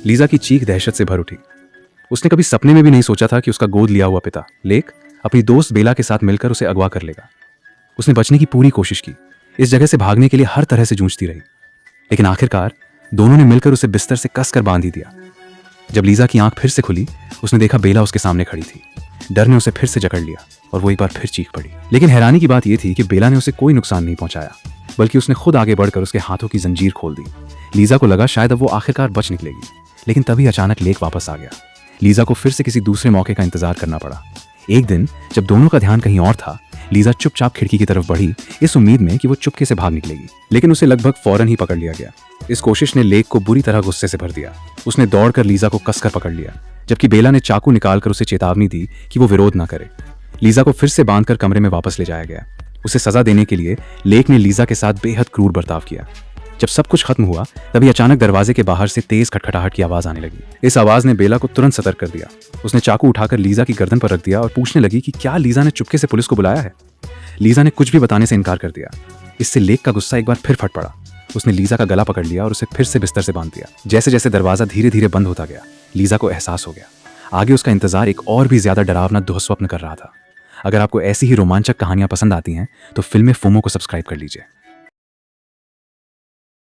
Lisa की चीख दहशत से भर उठी। उसने कभी सपने में भी नहीं सोचा था कि उसका गोद लिया हुआ पिता लेक अपनी दोस्त बेला के साथ मिलकर उसे अगवा कर लेगा। उसने बचने की पूरी कोशिश की, इस जगह से भागने के लिए हर तरह से जूझती रही, लेकिन आखिरकार दोनों ने मिलकर उसे बिस्तर से कसकर बांध ही दिया। जब लीजा की आंख फिर से खुली, उसने देखा बेला उसके सामने खड़ी थी। डर ने उसे फिर से जकड़ लिया और वो एक बार फिर चीख पड़ी। लेकिन हैरानी की बात यह थी कि बेला ने उसे कोई नुकसान नहीं पहुंचाया, बल्कि उसने खुद आगे बढ़कर उसके हाथों की जंजीर खोल दी। लीजा को लगा शायद अब वो आखिरकार बच निकलेगी, लेकिन तभी अचानक लेक वापस आ गया। लीजा को फिर से किसी दूसरे मौके का इंतजार करना पड़ा। एक दिन जब दोनों का ध्यान कहीं और था, लीजा चुपचाप खिड़की की तरफ बढ़ी, इस उम्मीद में कि वो चुपके से भाग निकलेगी, लेकिन उसे लगभग फौरन ही पकड़ लिया गया। इस कोशिश ने लेक को बुरी तरह गुस्से से भर दिया। उसने दौड़कर लीजा को कसकर पकड़ लिया, जबकि बेला ने चाकू निकालकर उसे चेतावनी दी कि वो विरोध न करे। लीजा को फिर से बांधकर कमरे में वापस ले जाया गया। उसे सजा देने के लिए लेक ने लीजा के साथ बेहद क्रूर बर्ताव किया। जब सब कुछ खत्म हुआ, तभी अचानक दरवाजे के बाहर से तेज खटखटाहट की आवाज आने लगी। इस आवाज ने बेला को तुरंत सतर्क कर दिया। उसने चाकू उठाकर लीजा की गर्दन पर रख दिया और पूछने लगी कि क्या लीजा ने चुपके से पुलिस को बुलाया है। लीजा ने कुछ भी बताने से इनकार कर दिया। इससे लेक का गुस्सा एक बार फिर फट पड़ा। उसने लीजा का गला पकड़ लिया और उसे फिर से बिस्तर से बांध दिया। जैसे जैसे दरवाजा धीरे धीरे बंद होता गया, लीजा को एहसास हो गया आगे उसका इंतजार एक और भी ज्यादा डरावना दुःस्वप्न कर रहा था। अगर आपको ऐसी ही रोमांचक कहानियां पसंद आती हैं तो फिल्म फोमो को सब्सक्राइब कर लीजिए।